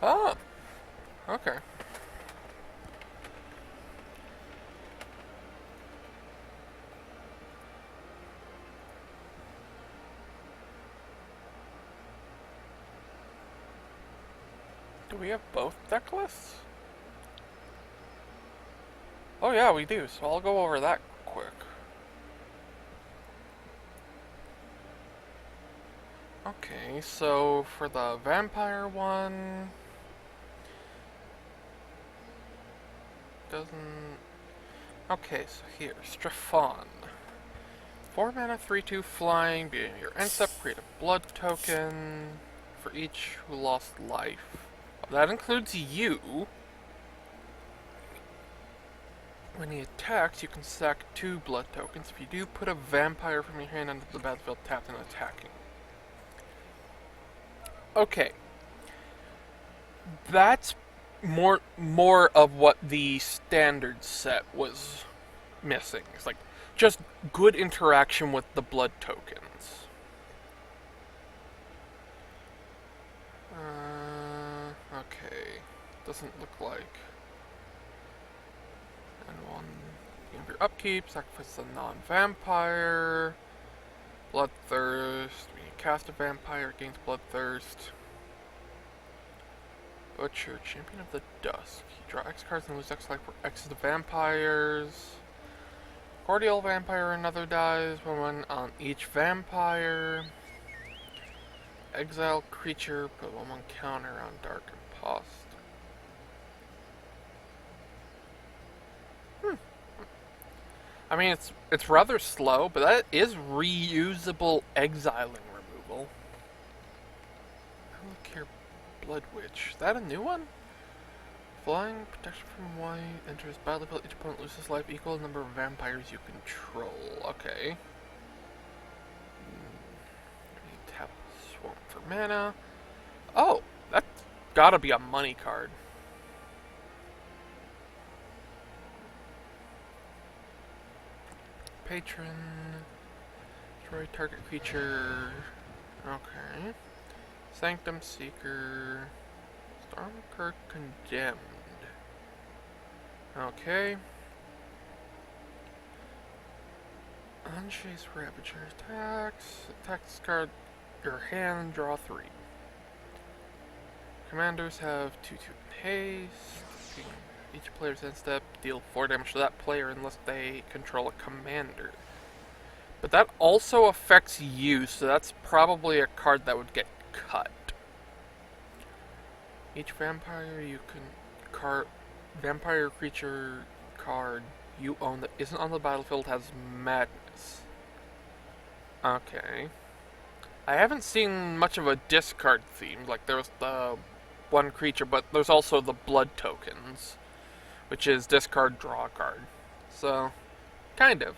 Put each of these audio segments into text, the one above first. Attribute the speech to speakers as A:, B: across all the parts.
A: Oh, okay. Do we have both deck lists? Oh yeah, we do, so I'll go over that quick. Okay, so for the vampire one, doesn't... Okay, so here, Strafon. 4 mana, 3/2 flying, being your end step, create a blood token for each who lost life. That includes you. When he attacks, you can sack 2 blood tokens. If you do, put a vampire from your hand onto the battlefield tapped and attacking. Okay. That's more of what the standard set was missing. It's like just good interaction with the blood tokens. Okay. Doesn't look like. And one of your upkeep, sacrifice a non-vampire. Bloodthirst. When you cast a vampire, gains bloodthirst. Butcher, Champion of the Dusk. You draw X cards and lose X life for X of the vampires. Cordial Vampire, another dies. One on each vampire. Exile creature, put 1/1 counter on Dark Impost. I mean, it's rather slow, but that is reusable exiling removal. Look here, Blood Witch. Is that a new one? Flying, protection from white, enters battlefield, each opponent loses life equal to the number of vampires you control. Okay. Tap Swamp for mana. Oh, that's gotta be a money card. Patron. Destroy target creature. Okay. Sanctum Seeker. Stormkirk Condemned. Okay. Unchase Ravager attacks. Attack this card your hand, draw 3. Commanders have 2/2 haste. Each player's end step, deal 4 damage to that player unless they control a commander. But that also affects you, so that's probably a card that would get cut. Each vampire you can vampire creature card you own that isn't on the battlefield has madness. Okay. I haven't seen much of a discard theme. Like, there was the one creature, but there's also the blood tokens, which is discard, draw a card. So, kind of.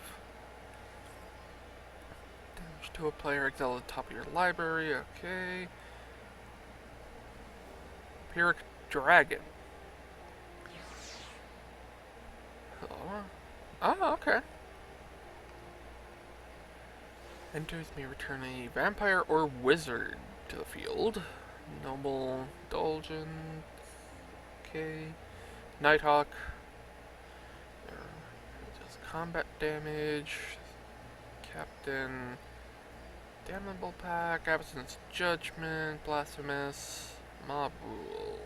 A: Damage to a player, exile at the top of your library, okay. Pyrrhic Dragon. Hello? Oh, okay. Enters may return a vampire or wizard to the field. Noble Indulgence. Okay. Nighthawk. Does combat damage. Captain. Damnable Pack. Absence Judgment. Blasphemous. Mob Rule.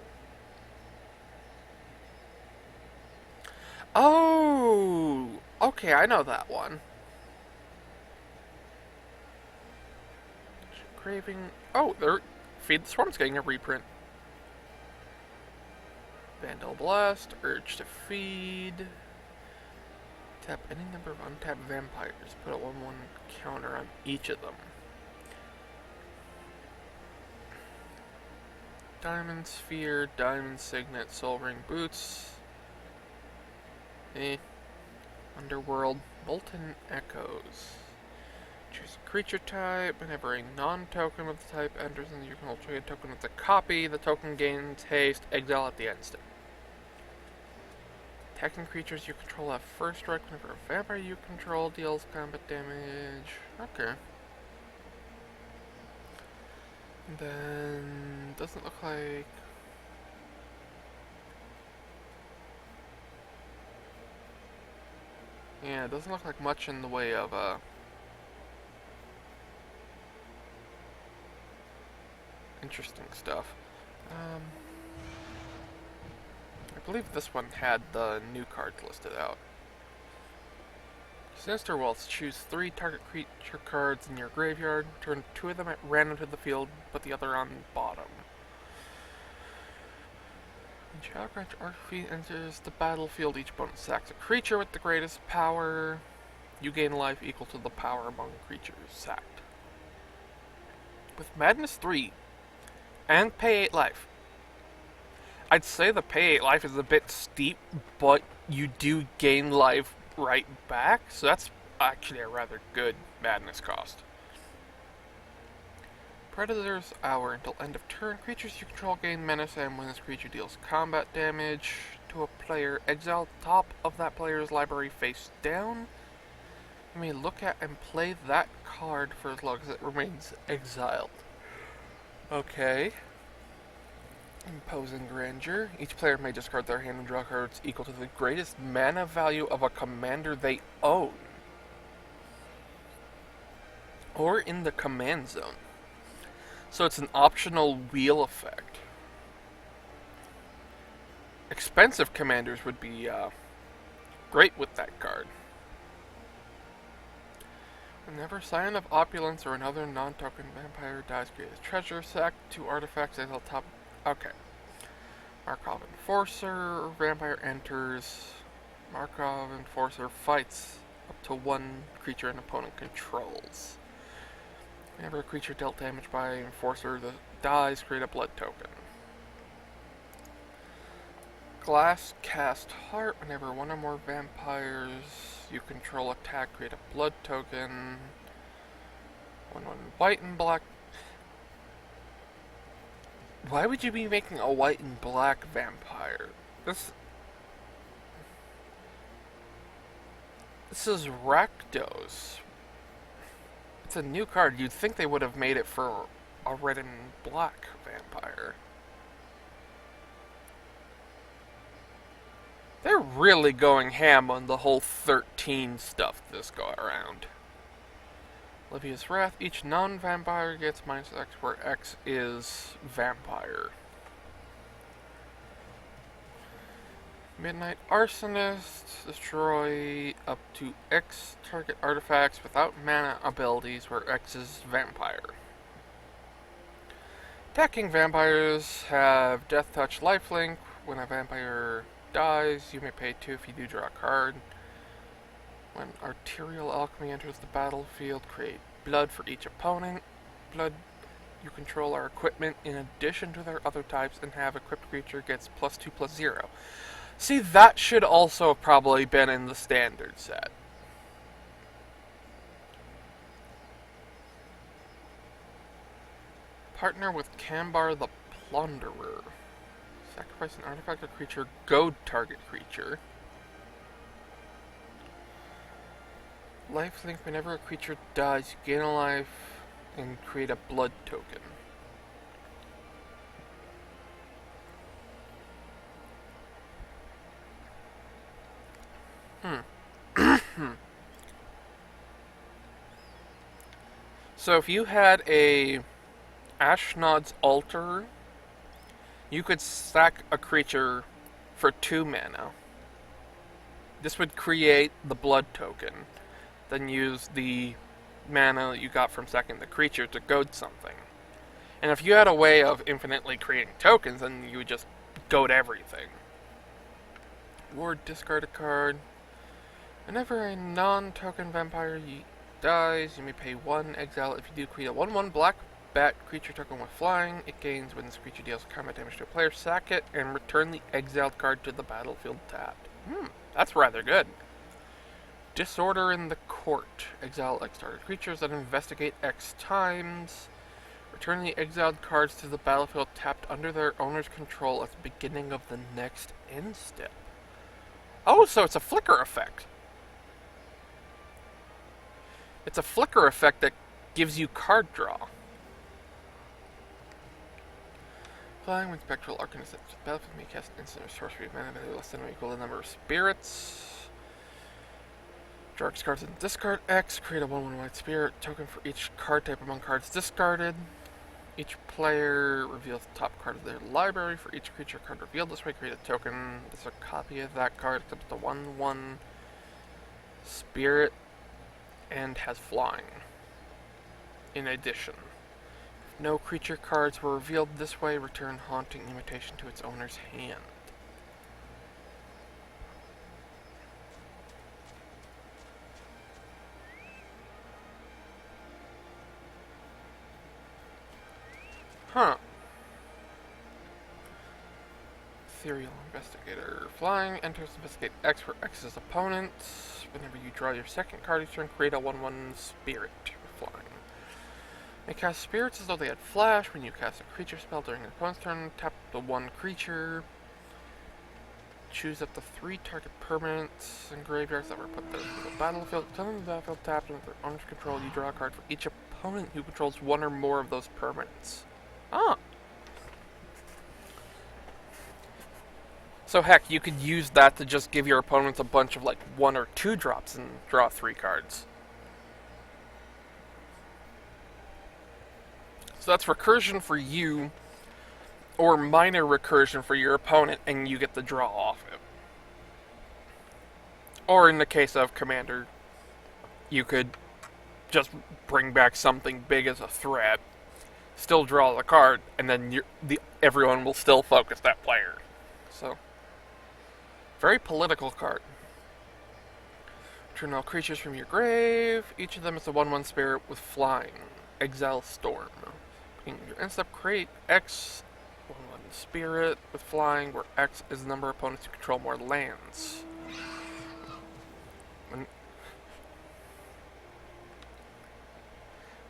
A: Oh! Okay, I know that one. Craving. Oh, Feed the Swarm's getting a reprint. Vandal Blast, Urge to Feed. Tap any number of untapped vampires. Put a 1/1 counter on each of them. Diamond Sphere, Diamond Signet, Soul Ring Boots. Underworld, Molten Echoes. Choose a creature type. Whenever a non-token of the type enters into your control, trade a token with a copy. The token gains haste. Exile at the end step. Attacking creatures you control have first strike. Whenever a vampire you control deals combat damage. Okay. And then doesn't look like Yeah, it doesn't look like much in the way of interesting stuff. Um, I believe this one had the new cards listed out. Sinister Wells. Choose 3 target creature cards in your graveyard. Turn 2 of them at random to the field, put the other on bottom. When Childcratch Archfiend enters the battlefield, each opponent sacks a creature with the greatest power. You gain life equal to the power among creatures sacked. With Madness 3 and pay 8 life, I'd say the pay 8 life is a bit steep, but you do gain life right back, so that's actually a rather good Madness cost. Predator's Hour. Until end of turn, creatures you control gain menace, and when this creature deals combat damage to a player, exile top of that player's library face down. You may look at and play that card for as long as it remains exiled. Okay. Imposing Grandeur. Each player may discard their hand and draw cards equal to the greatest mana value of a commander they own, or in the command zone. So it's an optional wheel effect. Expensive commanders would be great with that card. Whenever Scion of Opulence or another non-token vampire dies, create a treasure sack, 2 artifacts at the top. Okay. Markov Enforcer. Vampire enters. Markov Enforcer fights up to 1 creature an opponent controls. Whenever a creature dealt damage by Enforcer that dies, create a blood token. Glass Cast Heart. Whenever 1 or more vampires you control attack, create a blood token. 1 white and black. Why would you be making a white and black vampire? This is Rakdos. It's a new card. You'd think they would have made it for a red and black vampire. They're really going ham on the whole 13 stuff this go around. Livia's Wrath. Each non-vampire gets -X, where X is vampire. Midnight Arsonist. Destroy up to X target artifacts without mana abilities, where X is vampire. Attacking vampires have Death Touch lifelink. When a vampire dies, you may pay 2 if you do draw a card. When Arterial Alchemy enters the battlefield, create blood for each opponent. Blood you control are equipment in addition to their other types, and have equipped creature gets +2/+0. See, that should also have probably been in the standard set. Partner with Kambar the Plunderer. Sacrifice an artifact or creature, goad target creature. Lifelink. Whenever a creature dies, you gain a life and create a blood token. So if you had a Ashnod's Altar, you could sack a creature for 2 mana. This would create the blood token. Then use the mana you got from sacking the creature to goad something. And if you had a way of infinitely creating tokens, then you would just goad everything. Or discard a card. Whenever a non-token vampire dies, you may pay 1 exile. If you do create a 1/1 black bat creature token with flying, it gains when this creature deals combat damage to a player. Sack it and return the exiled card to the battlefield tapped. That's rather good. Disorder in the Court. Exile X target creatures that investigate X times. Return the exiled cards to the battlefield tapped under their owner's control at the beginning of the next end step. Oh, so it's a flicker effect. It's a flicker effect that gives you card draw. Flying with Spectral Arcanist. Battlefield may cast instant or sorcery mana value less than or equal to the number of spirits. Draw X cards and discard X. Create a 1/1 white spirit token for each card type among cards discarded. Each player reveals the top card of their library. For each creature card revealed this way, create a token. This is a copy of that card, except it's a 1/1 spirit and has flying. In addition, if no creature cards were revealed this way, return Haunting Imitation to its owner's hand. Huh. Ethereal Investigator. Flying, enters investigate X for X's opponent. Whenever you draw your second card each turn, create a 1/1 spirit for flying. They cast spirits as though they had flash. When you cast a creature spell during your opponent's turn, tap the one creature. Choose up to 3 target permanents and graveyards that were put there into the battlefield. Tell them the battlefield tapped, and with their owner's control, you draw a card for each opponent who controls one or more of those permanents. Ah. So heck, you could use that to just give your opponents a bunch of like 1 or 2 drops and draw 3 cards. So that's recursion for you, or minor recursion for your opponent, and you get the draw off it. Or in the case of Commander, you could just bring back something big as a threat, still draw the card, and then everyone will still focus that player. So, very political card. Return all creatures from your grave. Each of them is a 1/1 spirit with flying. Exile Storm. In your end step, create X 1/1 spirit with flying, where X is the number of opponents who control more lands.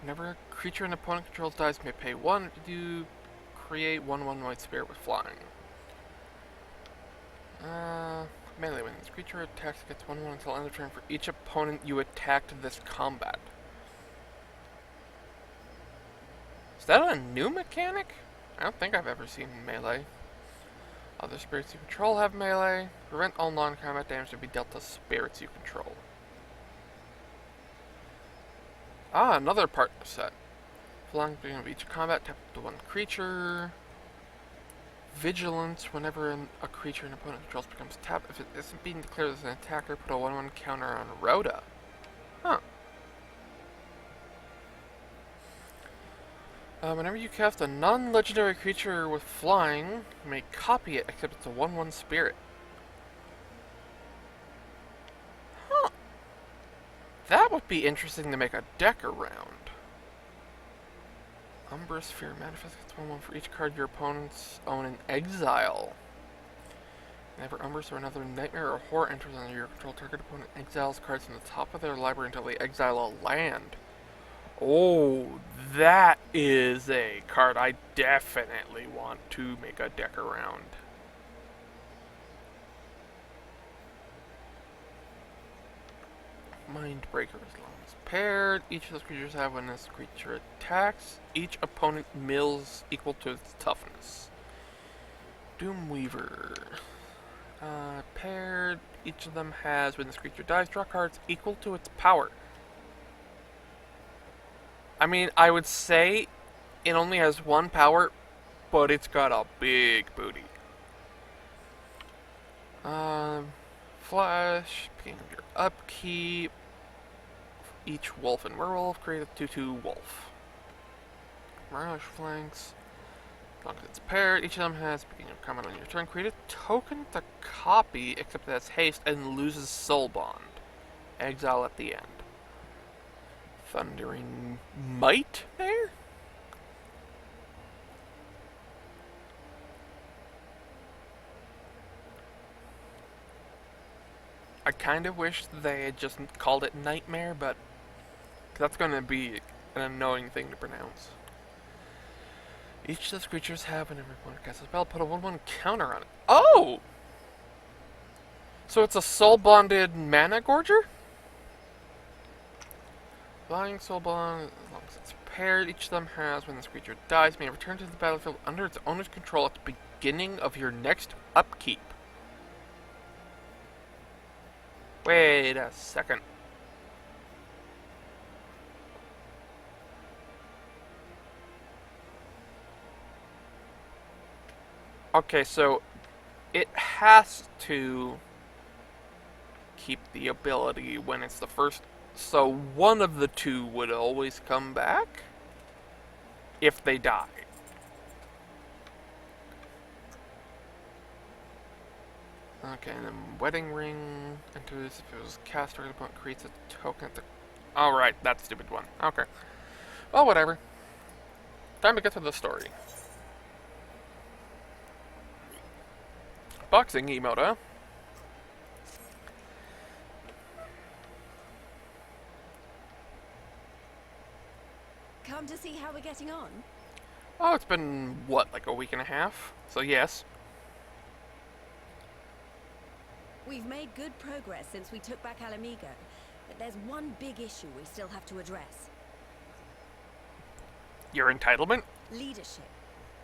A: Whenever a creature an opponent controls dies, you may pay 1 to create 1/1 white spirit with flying. Melee, when this creature attacks, it gets 1/1 until end of turn for each opponent you attacked this combat. Is that a new mechanic? I don't think I've ever seen melee. Other spirits you control have melee. Prevent all non-combat damage to be dealt to spirits you control. Ah, another partner set. Flying at the beginning of each combat, tap to 1 creature. Vigilance, whenever a creature an opponent controls becomes tapped. If it isn't being declared as an attacker, put a 1/1 counter on Rhoda. Huh. Whenever you cast a non-legendary creature with flying, you may copy it, except it's a 1/1 spirit. Huh. That would be interesting to make a deck around. Umbra Sphere manifests, gets 1/1 for each card your opponents own in exile. Whenever Umbrus or another nightmare or horror enters under your control, target opponent exiles cards from the top of their library until they exile a land. Oh, that is a card I definitely want to make a deck around. Mindbreaker, as long as paired. Each of those creatures have, when this creature attacks, each opponent mills equal to its toughness. Doomweaver. Paired. Each of them has, when this creature dies, draw cards equal to its power. I mean, I would say it only has 1 power, but it's got a big booty. Flash, beginning of your upkeep. For each wolf and werewolf, create a 2/2 wolf. Mirage flanks. As long as it's paired, each of them has, beginning of combat on your turn, create a token to copy, except it has haste and loses soul bond. Exile at the end. Thundering Might there? I kind of wish they had just called it Nightmare, but that's going to be an annoying thing to pronounce. Each of those creatures have, whenever opponent casts a spell, put a 1/1 counter on it. Oh! So it's a soul-bonded mana gorger? Flying soul bond, as long as it's paired, each of them has, when this creature dies, may return to the battlefield under its owner's control at the beginning of your next upkeep. Wait a second. Okay, so it has to keep the ability when it's the first. So one of the two would always come back if they die. Okay, and then wedding ring enters if it was cast or opponent creates a token at the. Alright, that stupid one. Okay. Well, whatever. Time to get to the story. Boxing emote, huh?
B: Come to see how we're getting on?
A: Oh, it's been, what, like a week and a half? So yes.
B: We've made good progress since we took back Alamigo, but there's one big issue we still have to address.
A: Your entitlement?
B: Leadership.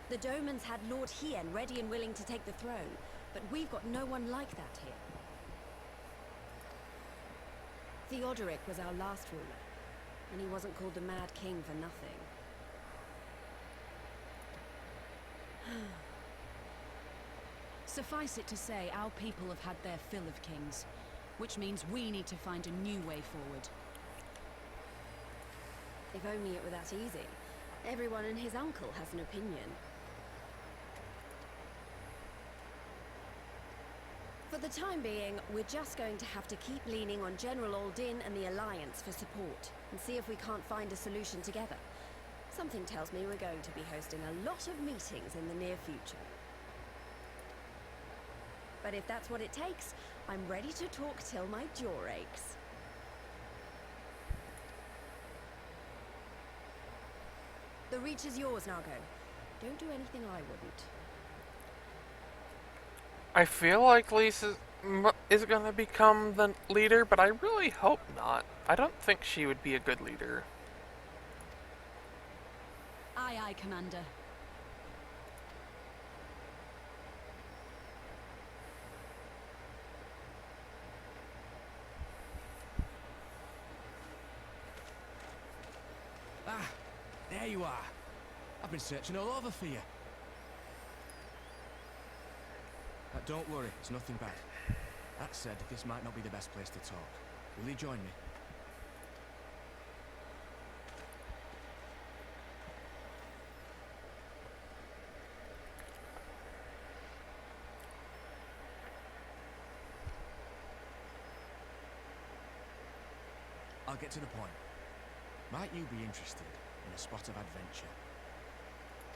B: The Domans had Lord Hien ready and willing to take the throne, but we've got no one like that here. Theodoric was our last ruler, and he wasn't called the Mad King for nothing.
C: Suffice it to say, our people have had their fill of kings, which means we need to find a new way forward.
B: If only it were that easy. Everyone and his uncle has an opinion. For the time being, we're just going to have to keep leaning on General Aldin and the Alliance for support, and see if we can't find a solution together. Something tells me we're going to be hosting a lot of meetings in the near future. But if that's what it takes, I'm ready to talk till my jaw aches. The reach is yours, Nago. Don't do anything I wouldn't.
A: I feel like Lisa is gonna become the leader, but I really hope not. I don't think she would be a good leader.
C: Aye, aye, Commander.
D: Ah, there you are. I've been searching all over for you. Don't worry, it's nothing bad. That said, this might not be the best place to talk. Will you join me? I'll get to the point. Might you be interested in a spot of adventure?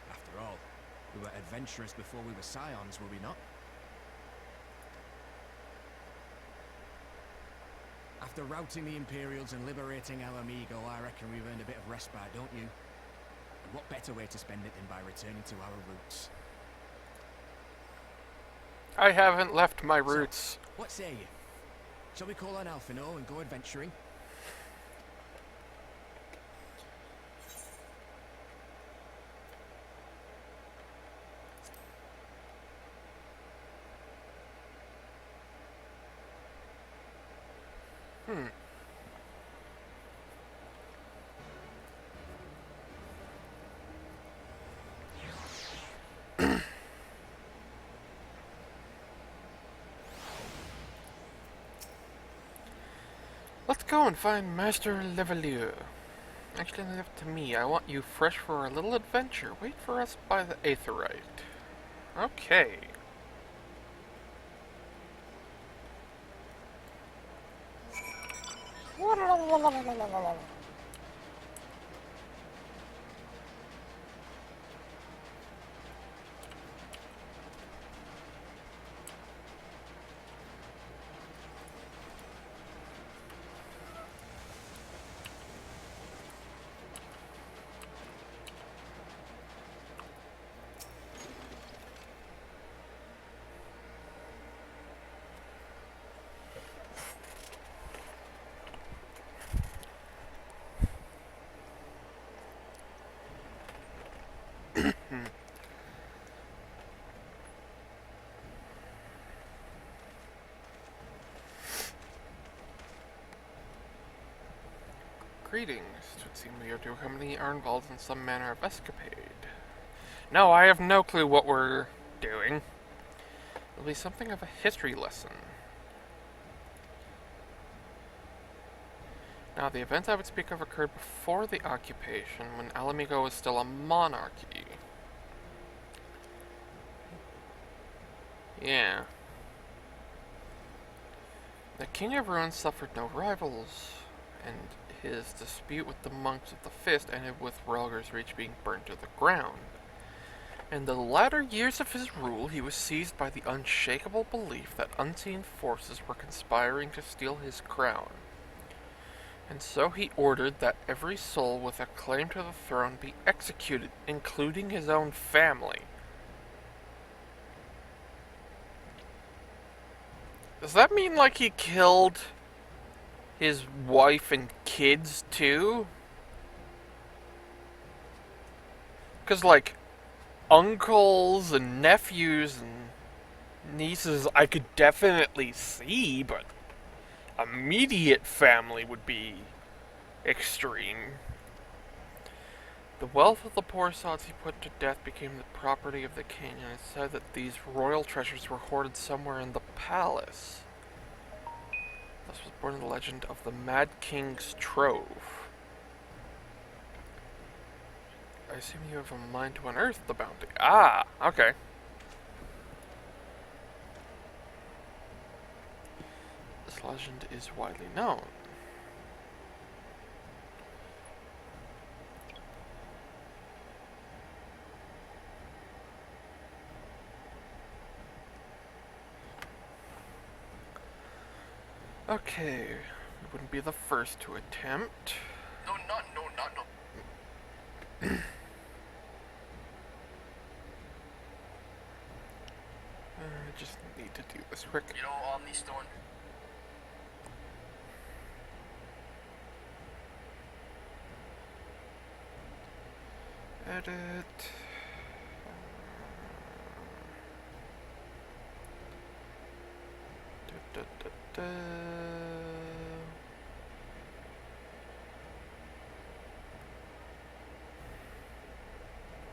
D: After all, we were adventurers before we were scions, were we not? After routing the Imperials and liberating Alamigo, I reckon we've earned a bit of respite, don't you? And what better way to spend it than by returning to our roots?
A: I haven't left my roots.
D: So, what say you? Shall we call on Alphino and go adventuring?
A: Let's go and find Master Levelier. Actually, leave it to me. I want you fresh for a little adventure. Wait for us by the Aetherite. Okay. Greetings. It would seem we are to are involved in some manner of escapade. No, I have no clue what we're doing. It'll be something of a history lesson. Now, the events I would speak of occurred before the occupation, when Alamigo was still a monarchy. Yeah. The King of Ruins suffered no rivals, and his dispute with the monks of the Fist ended with Relger's Reach being burned to the ground. In the latter years of his rule, he was seized by the unshakable belief that unseen forces were conspiring to steal his crown. And so he ordered that every soul with a claim to the throne be executed, including his own family. Does that mean, like, he killed his wife and kids, too? Because, like, uncles and nephews and nieces I could definitely see, but immediate family would be extreme. The wealth of the poor sods he put to death became the property of the king, and it said that these royal treasures were hoarded somewhere in the palace. Thus was born the legend of the Mad King's Trove. I assume you have a mind to unearth the bounty. Ah, okay. This legend is widely known. Okay, we wouldn't be the first to attempt.
D: No.
A: I just need to do this quick.
D: You know, Omnistone.
A: Edit.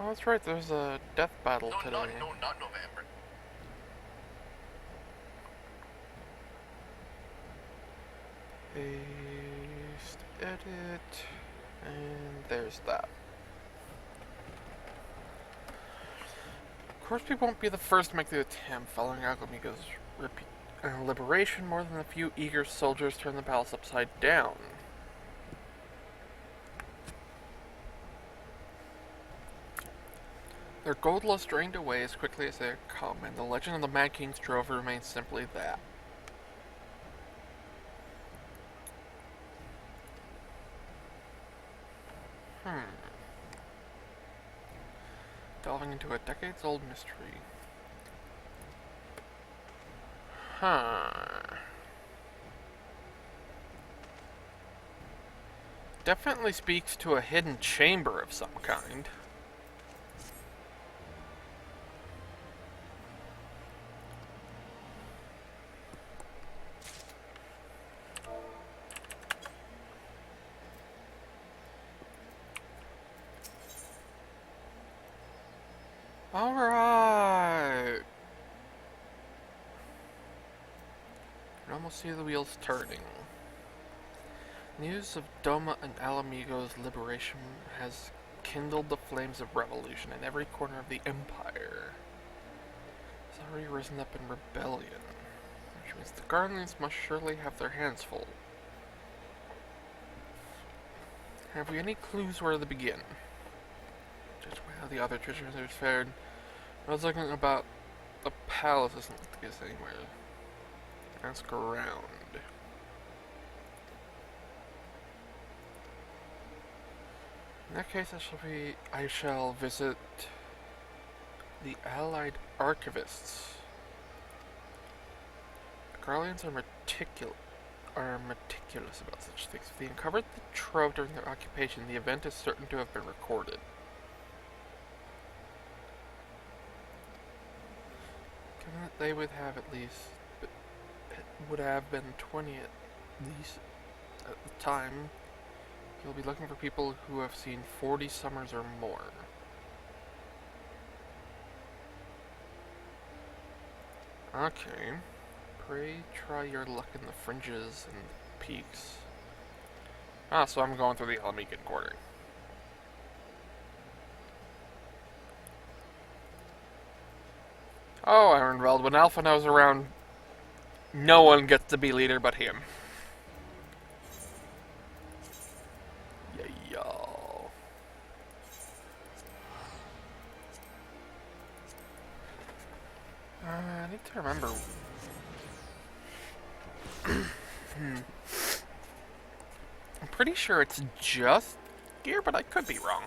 A: Oh, that's right, there's a death battle today.
D: Not November.
A: Paste, edit, and there's that. Of course, we won't be the first to make the attempt. Following Alamigo's liberation, more than a few eager soldiers turned the palace upside down. Their gold lust drained away as quickly as they had come, and the legend of the Mad King's Trove remains simply that. Delving into a decades-old mystery. Definitely speaks to a hidden chamber of some kind. Alright. You can almost see the wheels turning. News of Doma and Alamigo's liberation has kindled the flames of revolution in every corner of the Empire. It's already risen up in rebellion, which means the Guardians must surely have their hands full. Have we any clues where to begin? Just how the other treasures fared. I was looking about the palace, isn't the case anywhere. Ask around. In that case, I shall visit the Allied Archivists. The Guardians are meticulous about such things. If they uncovered the trove during their occupation, the event is certain to have been recorded. Given that they would have at least, would have been 20 at least at the time, you'll be looking for people who have seen 40 summers or more. Okay. Pray try your luck in the fringes and the peaks. Ah, so I'm going through the Alamican Quarter. Oh, Ironveld, when Alpha knows around, no one gets to be leader but him. Yeah, y'all. I need to remember. I'm pretty sure it's just gear, but I could be wrong.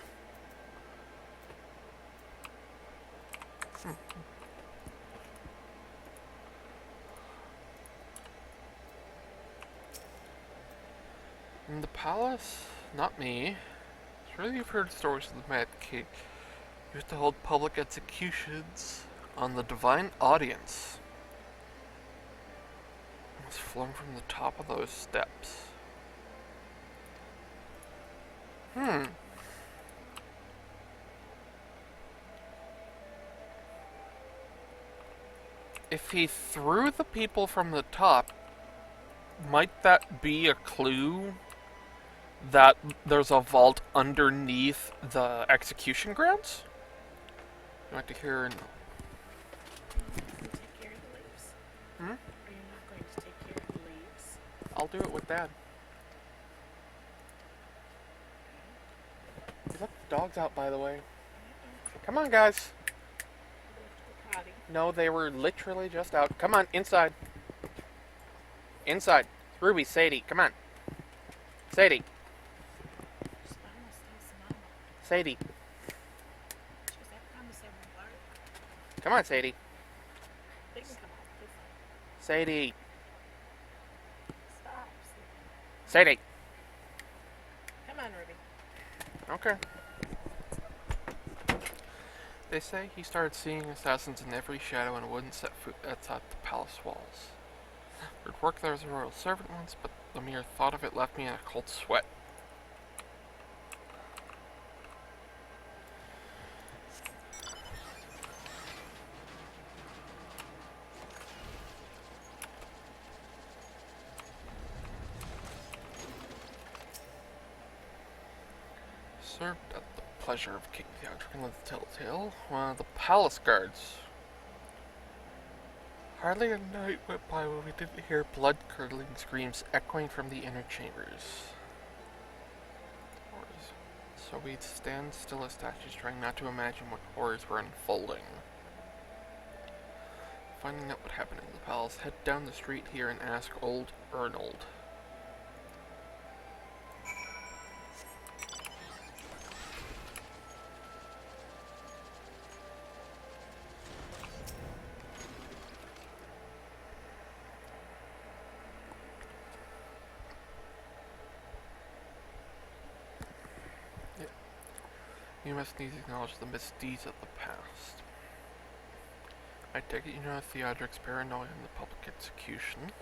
A: In the palace? Not me. Surely you've heard stories of the Mad King. He used to hold public executions on the divine audience. I was flung from the top of those steps. If he threw the people from the top, might that be a clue that there's a vault underneath the execution grounds? I'd like to hear.
E: Take care of the leaves.
A: Hmm?
E: Are you not going to take care of the leaves?
A: I'll do it with Dad. We let the dogs out, by the way. Come on, guys.
E: Potty.
A: No, they were literally just out. Come on, inside. Inside. Ruby, Sadie, come on. Sadie. Sadie. Come on, Sadie.
E: They can come out.
A: Sadie.
E: Stop.
A: Sadie.
E: Come on, Ruby.
A: Okay. They say he started seeing assassins in every shadow and wouldn't set foot outside the palace walls. I'd worked there as a royal servant once, but the mere thought of it left me in a cold sweat. Served at the pleasure of King Theodric of the Telltale, one of the palace guards. Hardly a night went by when we didn't hear blood-curdling screams echoing from the inner chambers. So we'd stand still as statues, trying not to imagine what horrors were unfolding. Finding out what happened in the palace, head down the street here and ask old Ernold. You must needs acknowledge the misdeeds of the past. I take it you know Theodric's paranoia and the public execution.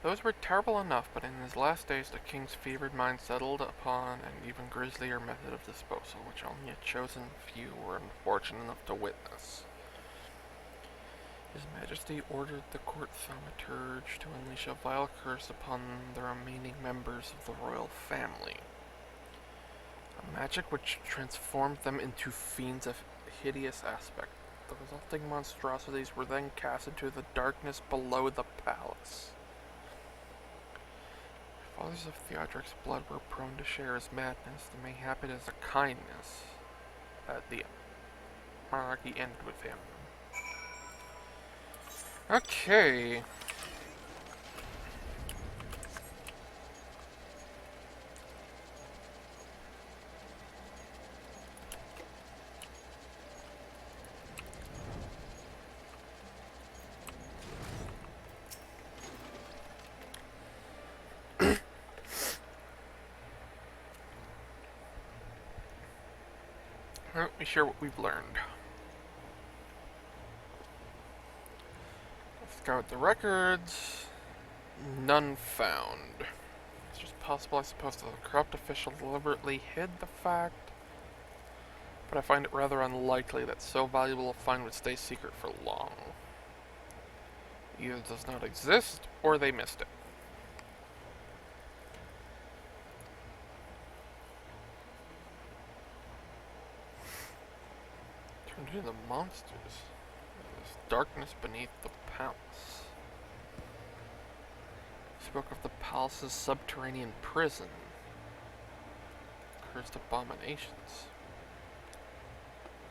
A: Those were terrible enough, but in his last days the king's fevered mind settled upon an even grislier method of disposal, which only a chosen few were unfortunate enough to witness. His Majesty ordered the court thaumaturge to unleash a vile curse upon the remaining members of the royal family. A magic which transformed them into fiends of hideous aspect. The resulting monstrosities were then cast into the darkness below the palace. The fathers of Theodric's blood were prone to share his madness, and mayhap it is a kindness that the monarchy ended with him. Okay. Let me share what we've learned. Scout the records. None found. It's just possible, I suppose, that the corrupt official deliberately hid the fact, but I find it rather unlikely that so valuable a find would stay secret for long. either does not exist or they missed it. Turned into monsters. There's darkness beneath the palace. Spoke of the palace's subterranean prison. Cursed abominations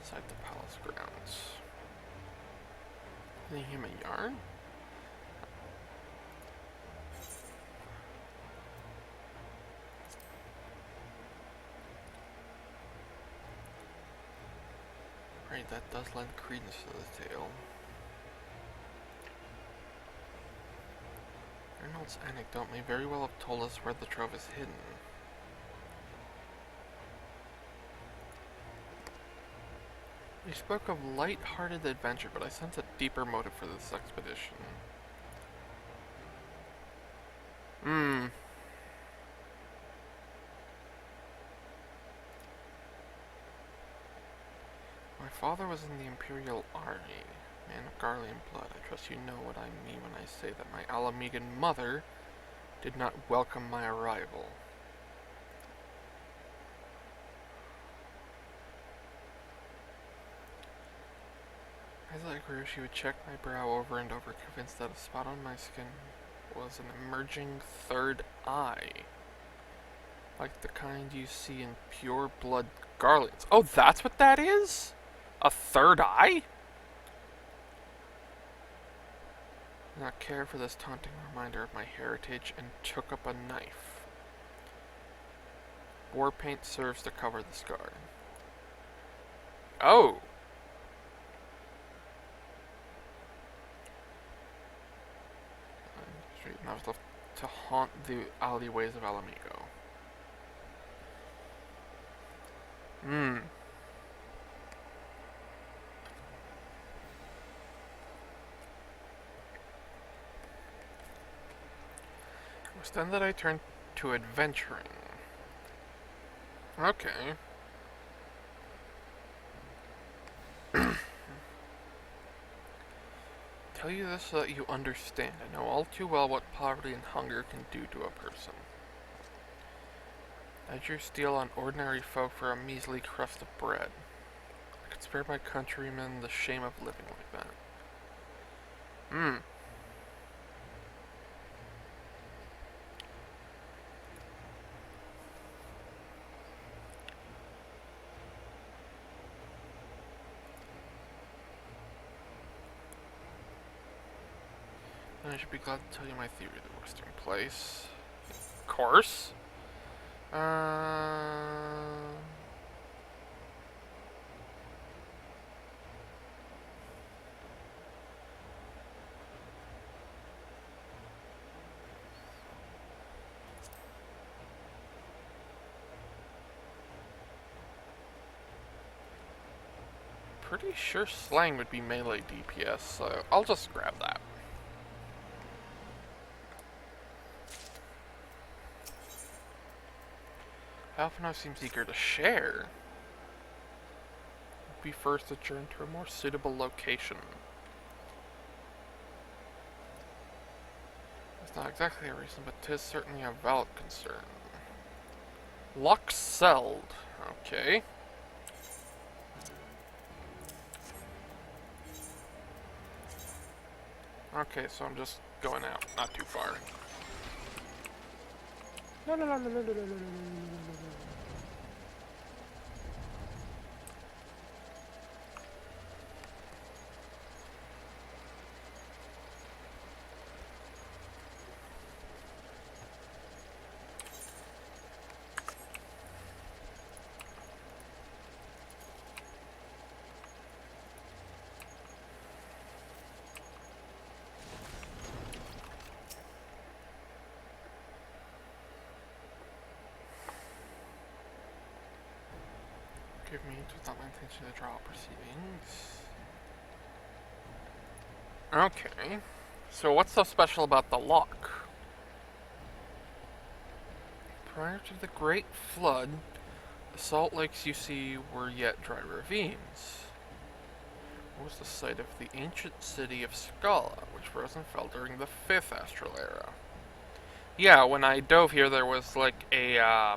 A: inside the palace grounds. Any human yarn? Right, that does lend credence to the tale. Arnold's anecdote may very well have told us where the trove is hidden. We spoke of light-hearted adventure, but I sense a deeper motive for this expedition. My father was in the Imperial Army, man of Garlean blood. I trust you know what I mean when I say that my Alamegan mother did not welcome my arrival. As I grew, she would check my brow over and over, convinced that a spot on my skin was an emerging third eye. Like the kind you see in pure blood Garleans. Oh, that's what that is? A third eye? I did not care for this taunting reminder of my heritage and took up a knife. War paint serves to cover the scar. Oh! I was left to haunt the alleyways of Alamigo. It was then that I turned to adventuring. Okay. Tell you this so that you understand. I know all too well what poverty and hunger can do to a person. I'd your steal on ordinary folk for a measly crust of bread. I could spare my countrymen the shame of living like that. I should be glad to tell you my theory of the resting place. Of course. Pretty sure slang would be melee DPS, so I'll just grab that. Alphinaud seems eager to share. We first adjourn to a more suitable location. It's not exactly a reason, but 'tis certainly a valid concern. Luxeld. Okay. Okay, so I'm just going out, not too far. Give me, it was not my intention to draw proceedings. Okay. So what's so special about the lock? Prior to the Great Flood, the salt lakes you see were yet dry ravines. was the site of the ancient city of Scala, which rose and fell during the 5th Astral Era. Yeah, when I dove here, there was like a,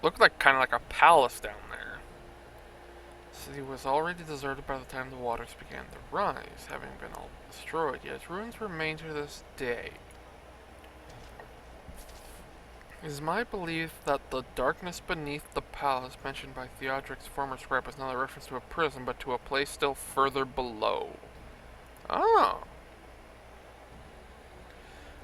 A: looked like kind of like a palace down there. The city was already deserted by the time the waters began to rise, having been all destroyed, yet its ruins remain to this day. It is my belief that the darkness beneath the palace mentioned by Theodric's former scribe is not a reference to a prison, but to a place still further below. Oh!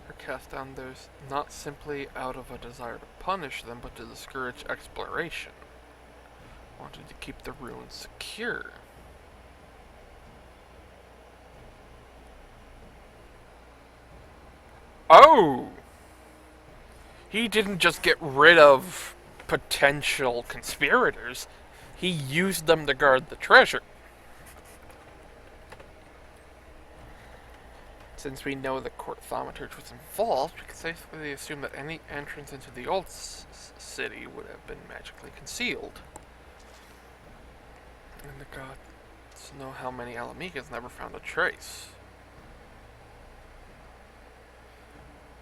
A: Are cast down those not simply out of a desire to punish them, but to discourage exploration. Wanted to keep the ruins secure. Oh! He didn't just get rid of potential conspirators. He used them to guard the treasure. Since we know the court thaumaturge was involved, we can safely assume that any entrance into the old city would have been magically concealed. And the gods know how many Alamegans never found a trace.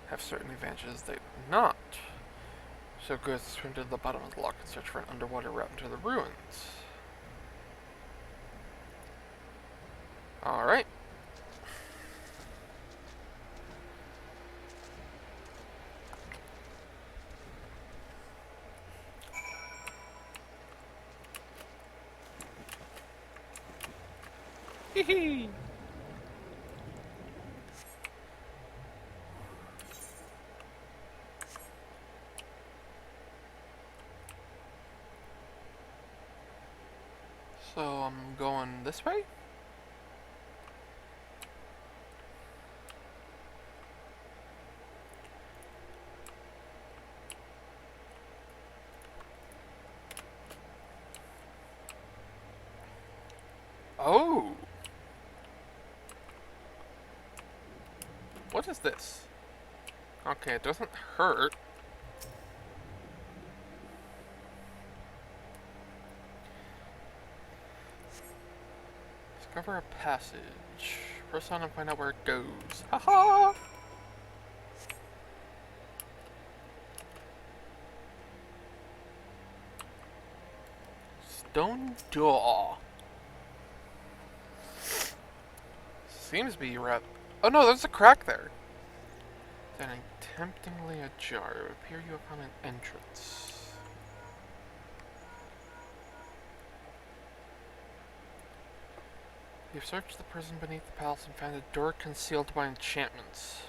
A: Have certain advantages they do not. So good as to swim to the bottom of the lock and search for an underwater route into the ruins. Alright. Hee. So I'm going this way? Oh! What is this? Okay, it doesn't hurt. Discover a passage. Press on and find out where it goes. Haha! Stone door. Seems to be rather. Oh no, there's a crack there. Standing temptingly ajar, it would appear you have found an entrance. You've searched the prison beneath the palace and found a door concealed by enchantments.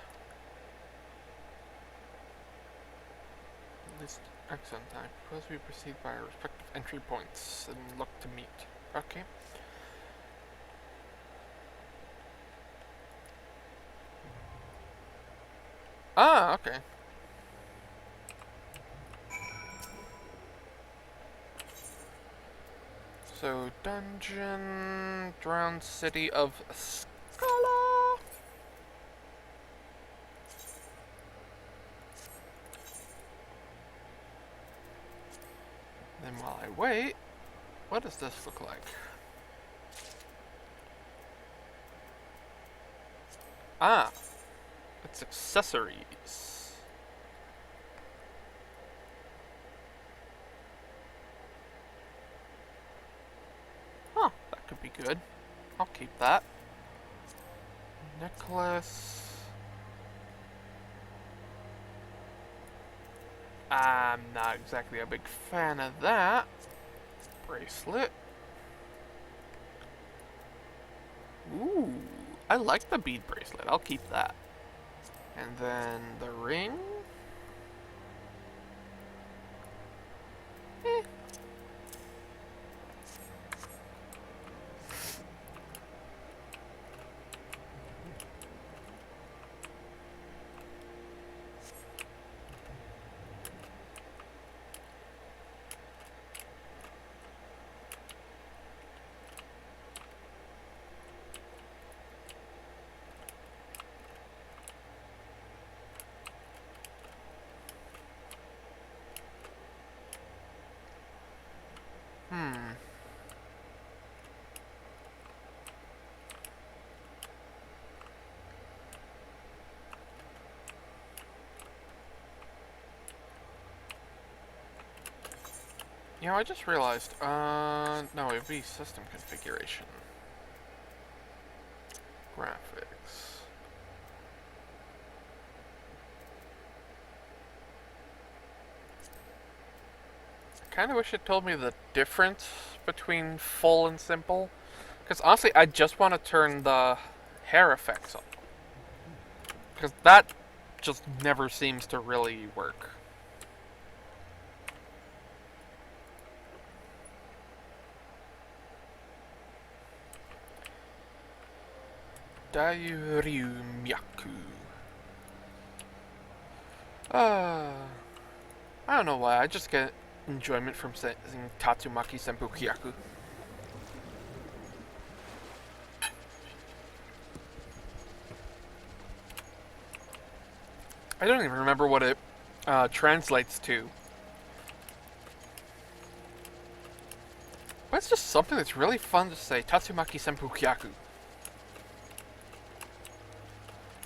A: At least, excellent. I propose we proceed by our respective entry points and look to meet. Okay. Ah, okay. So, dungeon, drowned city of Scala. Then while I wait, what does this look like? Ah, it's accessories. Huh, that could be good. I'll keep that. Necklace. I'm not exactly a big fan of that. Bracelet. Ooh, I like the bead bracelet. I'll keep that. And then the ring. Eh. You know, I just realized, no, it would be system configuration. Graphics. I kind of wish it told me the difference between full and simple. Because honestly, I just want to turn the hair effects up. Because that just never seems to really work. Dairyumyaku. I don't know why, I just get enjoyment from saying Tatsumaki Senpukyaku. I don't even remember what it translates to. But it's just something that's really fun to say, Tatsumaki Senpukyaku.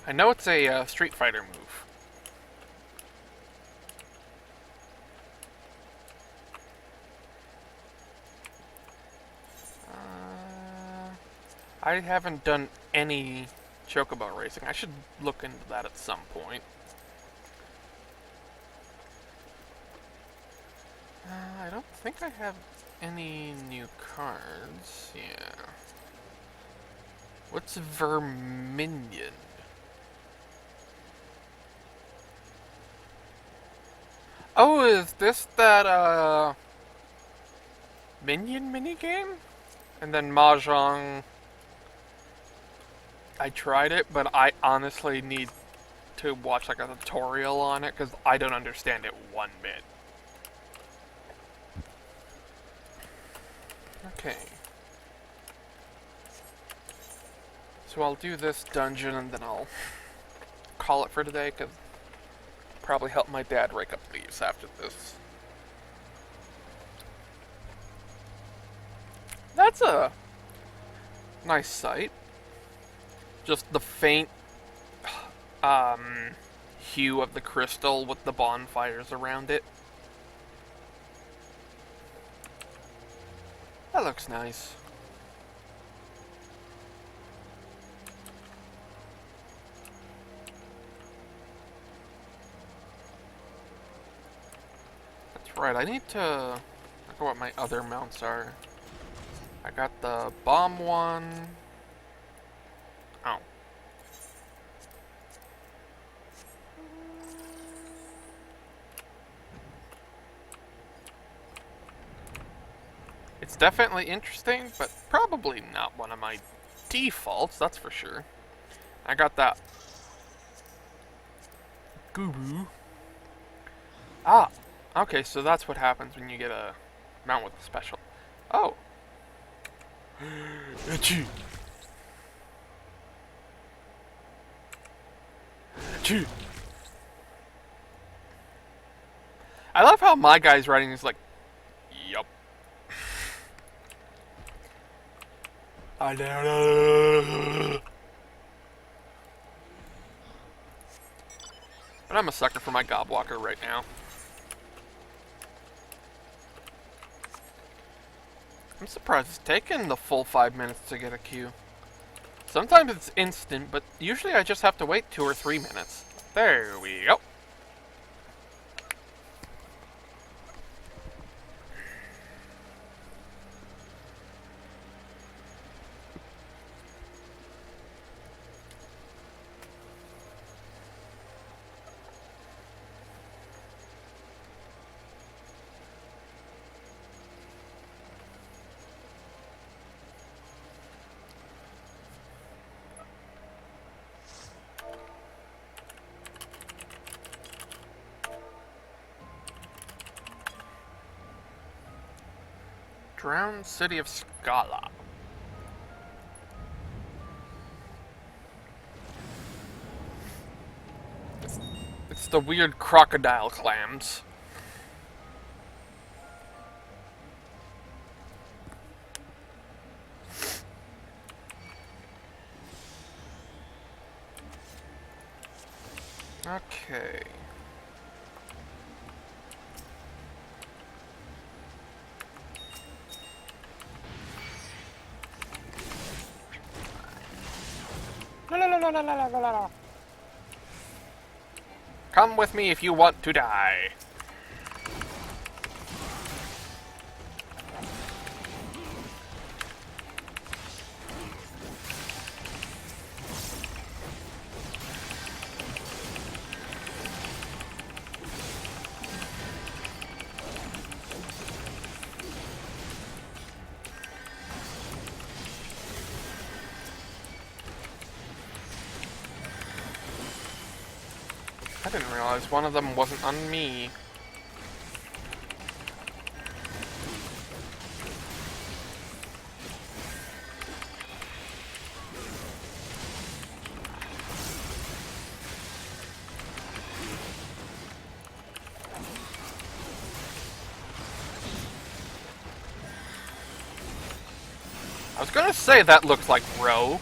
A: I know it's a Street Fighter move. I haven't done any chocobo racing. I should look into that at some point. I don't think I have any new cards. Yeah. What's Verminion? Oh, is this that, Minion minigame? And then Mahjong... I tried it, but I honestly need to watch like a tutorial on it, because I don't understand it one bit. Okay. So I'll do this dungeon and then I'll call it for today, because probably help my dad rake up leaves after this. That's a nice sight. Just the faint hue of the crystal with the bonfires around it. That looks nice. That's right, I need to look at what my other mounts are. I got the bomb one. Oh. It's definitely interesting, but probably not one of my defaults, that's for sure. I got that Guru. Ah, okay, so that's what happens when you get a mount with a special. Oh. Achoo. Achoo. I love how my guy's writing is like, yup. I don't know. But I'm a sucker for my Gobwalker right now. I'm surprised it's taken the full 5 minutes to get a queue. Sometimes it's instant, but usually I just have to wait 2 or 3 minutes. There we go. Drowned City of Scala. It's the weird crocodile clams. Okay. Come with me if you want to die. I didn't realize one of them wasn't on me. I was gonna say that looks like Roe.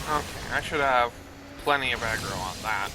A: Okay, I should have plenty of aggro on that.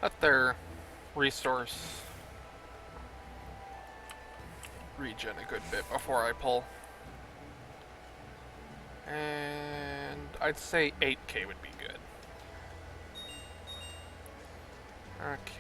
A: Let their resource regen a good bit before I pull. And I'd say 8k would be good. Okay.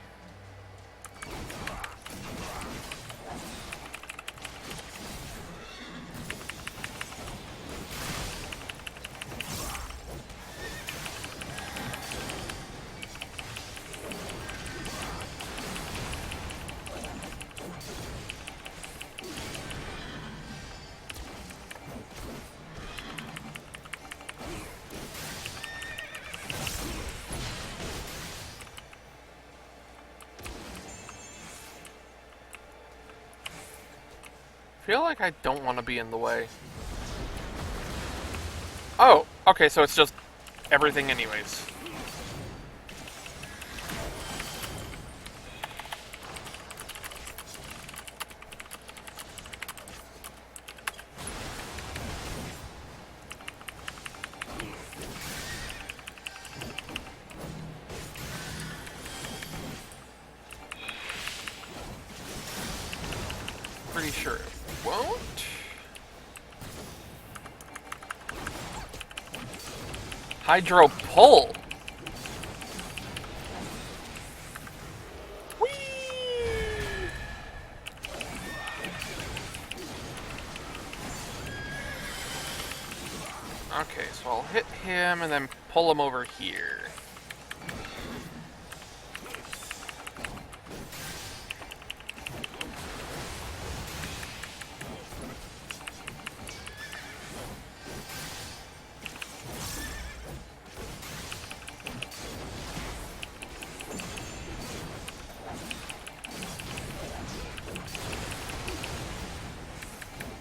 A: I feel like I don't want to be in the way. Oh, okay, so it's just everything anyways. Pretty sure it won't. Hydro pull. Whee! Okay, so I'll hit him and then pull him over here.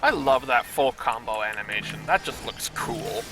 A: I love that full combo animation. That just looks cool.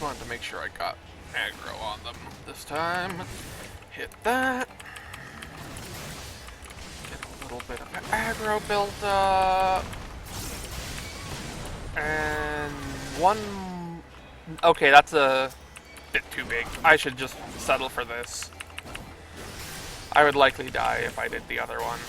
A: wanted to make sure I got aggro on them this time. Hit that. Get a little bit of aggro built up. And one... Okay, that's a bit too big. I should just settle for this. I would likely die if I did the other one.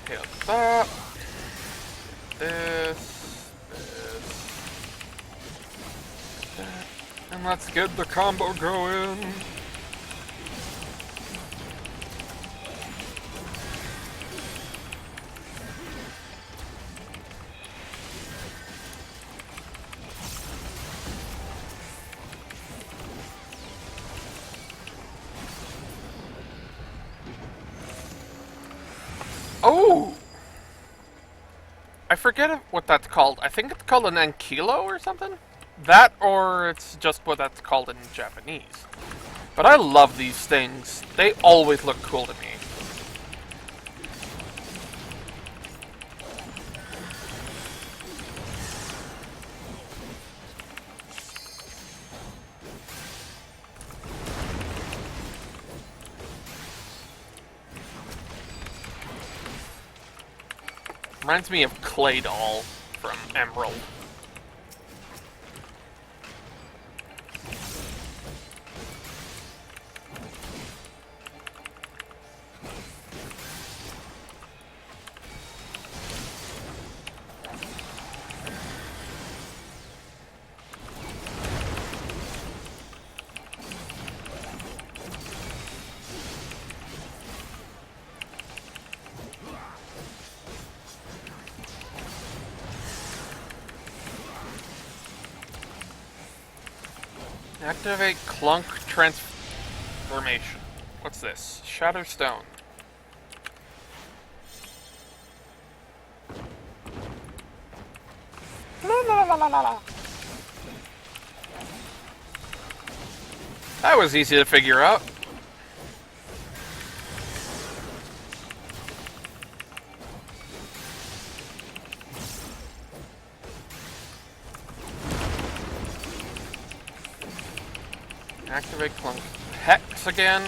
A: Hit that. This. That. And let's get the combo going. Oh! I forget what that's called. I think it's called an ankylo or something? That, or it's just what that's called in Japanese. But I love these things. They always look cool to me. Reminds me of Clay Doll from Emerald. Activate Clunk Transformation. What's this? Shatter Stone. That was easy to figure out. Activate Clunk Hex again.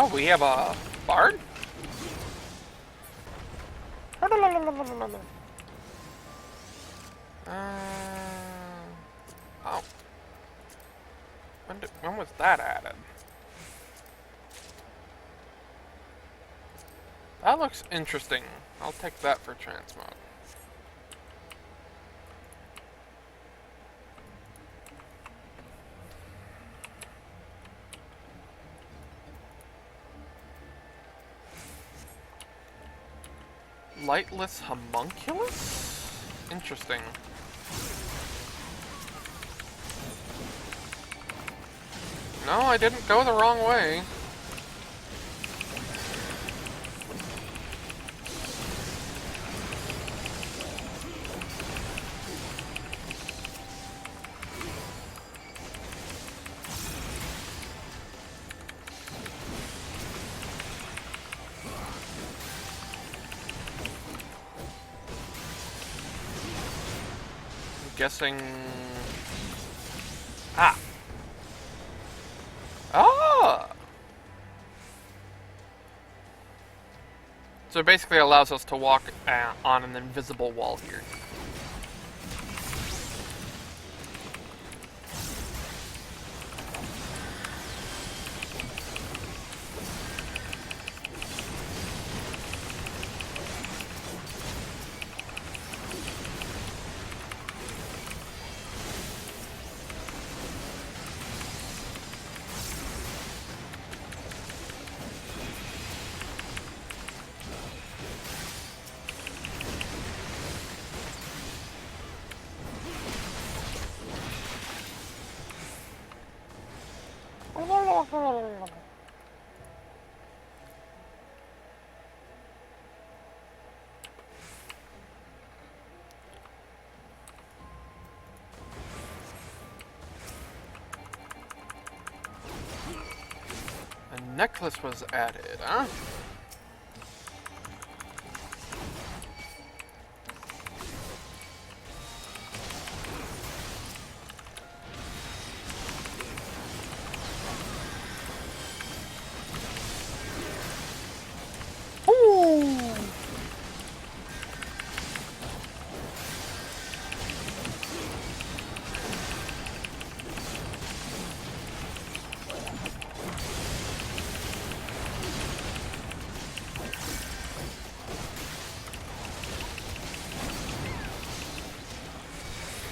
A: Oh, we have a bard? Oh. When was that added? That looks interesting. I'll take that for transmog. Lightless homunculus? Interesting. No, I didn't go the wrong way. Guessing... Ah! So it basically allows us to walk on an invisible wall here. A necklace was added, huh?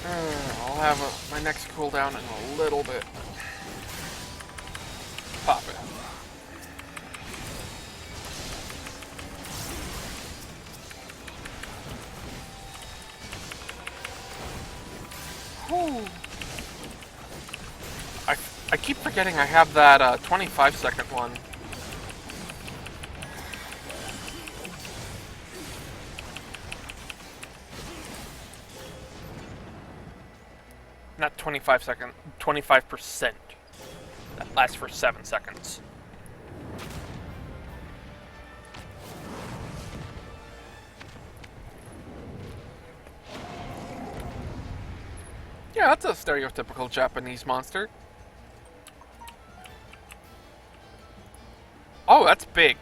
A: I'll have my next cooldown in a little bit. Pop it. I keep forgetting I have that 25-second one. Not 25-second, 25%. That lasts for 7 seconds. Yeah, that's a stereotypical Japanese monster. Oh, that's big.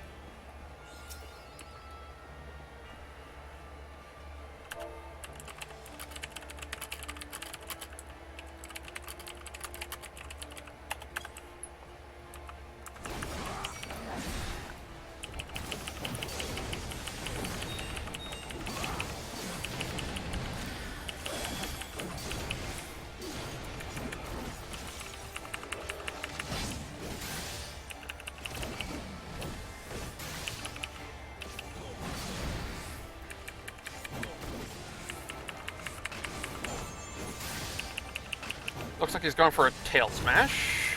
A: Looks like he's going for a tail smash.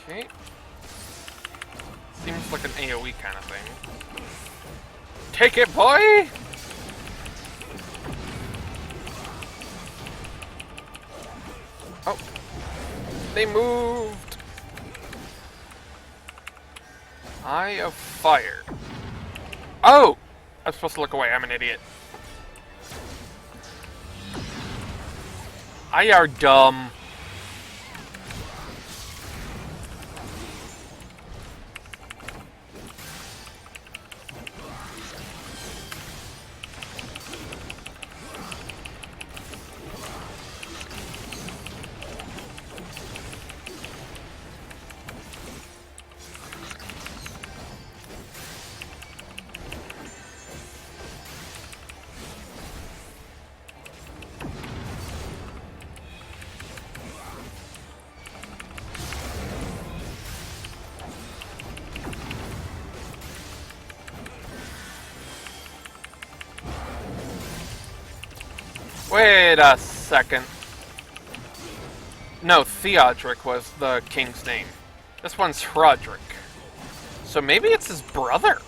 A: Okay. Seems like an AoE kind of thing. Take it, boy! Oh. They moved! Eye of Fire. Oh! I'm supposed to look away, I'm an idiot. I are dumb. Wait a second. No, Theodric was the king's name. This one's Hrodric. So maybe it's his brother?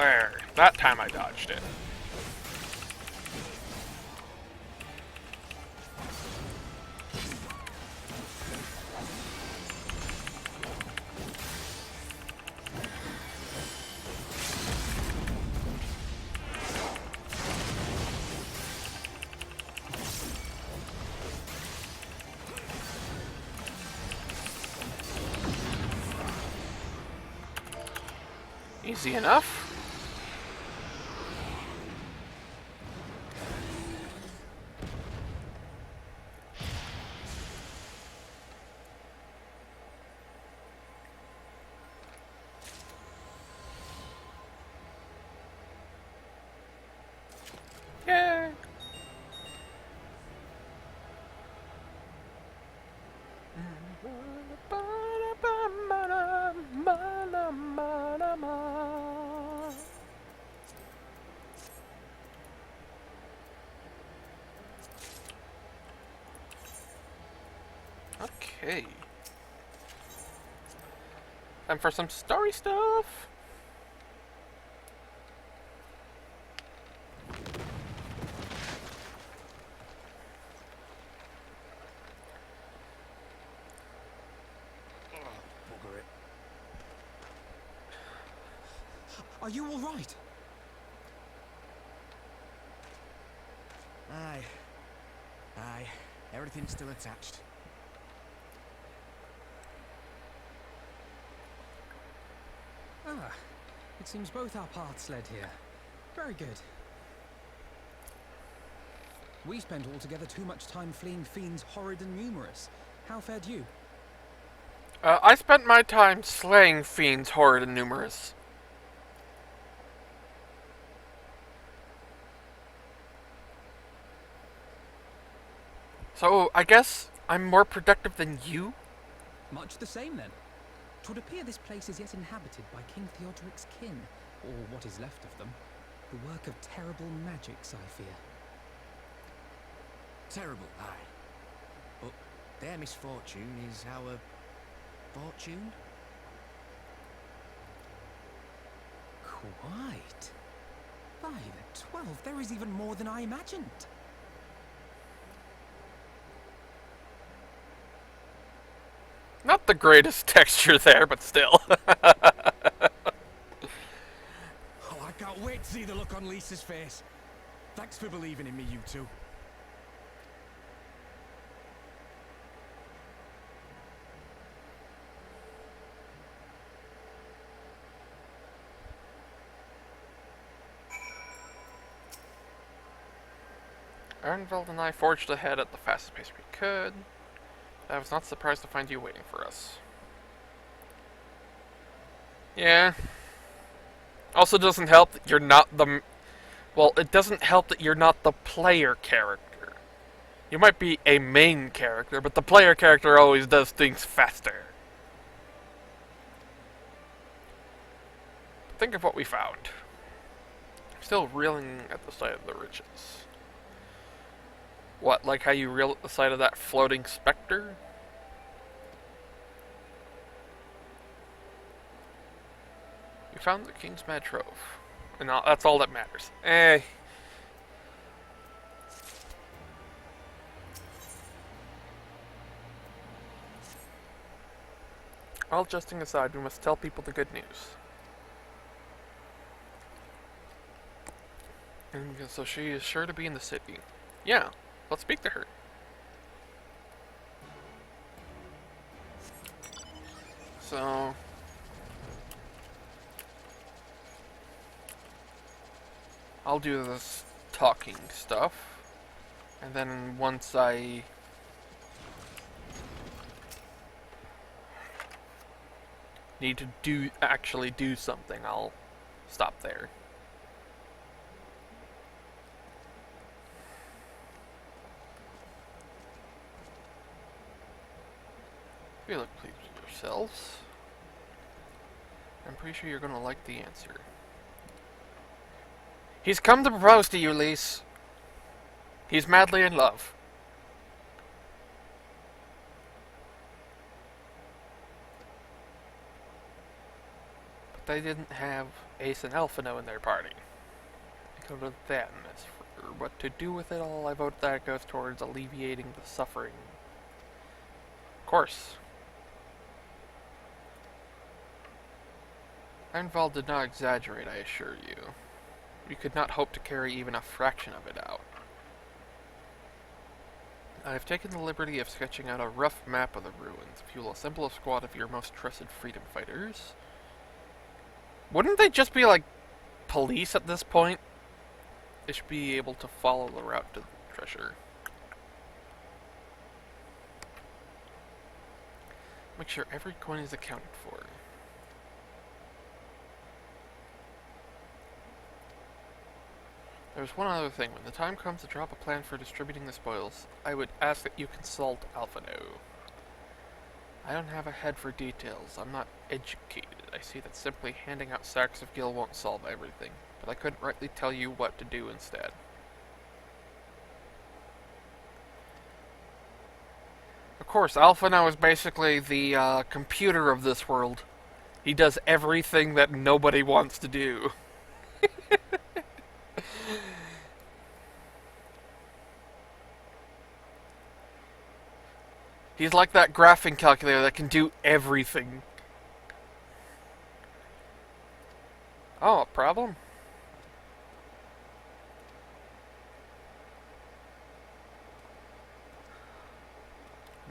A: There. That time I dodged it. Easy enough. Yay! Okay. Time for some story stuff.
D: Bugger it. Are you all right? Aye. Aye. Everything's still attached.
F: Ah, it seems both our paths led here. Very good. We spent altogether too much time fleeing fiends horrid and numerous. How fared you?
A: I spent my time slaying fiends horrid and numerous. So, I guess I'm more productive than you?
F: Much the same then. 'Twould appear this place is yet inhabited by King Theodoric's kin, or what is left of them. The work of terrible magics, I fear.
D: Terrible, aye. But their misfortune is our fortune?
F: Quite. By the 12, there is even more than I imagined.
A: Not the greatest texture there, but still.
D: Oh, I can't wait to see the look on Lisa's face. Thanks for believing in me, you two.
A: Arnveld and I forged ahead at the fastest pace we could. I was not surprised to find you waiting for us. Yeah. Also doesn't help that you're not the... Well, it doesn't help that you're not the player character. You might be a main character, but the player character always does things faster. Think of what we found. Still reeling at the sight of the riches. What, like how you reel at the sight of that floating specter? You found the king's mad trove. And that's all that matters. All jesting aside, we must tell people the good news. And so she is sure to be in the city. Yeah. Let's speak to her. So... I'll do this talking stuff. And then once I... need to actually do something, I'll stop there. You look pleased with yourselves. I'm pretty sure you're gonna like the answer. He's come to propose to you, Lise. He's madly in love. But they didn't have Ace and Alphino in their party. I go to them. As for what to do with it all, I vote that it goes towards alleviating the suffering. Of course. Ironval did not exaggerate, I assure you. We could not hope to carry even a fraction of it out. I have taken the liberty of sketching out a rough map of the ruins. If you will assemble a squad of your most trusted freedom fighters... Wouldn't they just be like police at this point? They should be able to follow the route to the treasure. Make sure every coin is accounted for. There's one other thing. When the time comes to drop a plan for distributing the spoils, I would ask that you consult Alphino. I don't have a head for details. I'm not educated. I see that simply handing out sacks of gil won't solve everything, but I couldn't rightly tell you what to do instead. Of course, Alphino is basically the computer of this world. He does everything that nobody wants to do. He's like that graphing calculator that can do everything. Oh, a problem?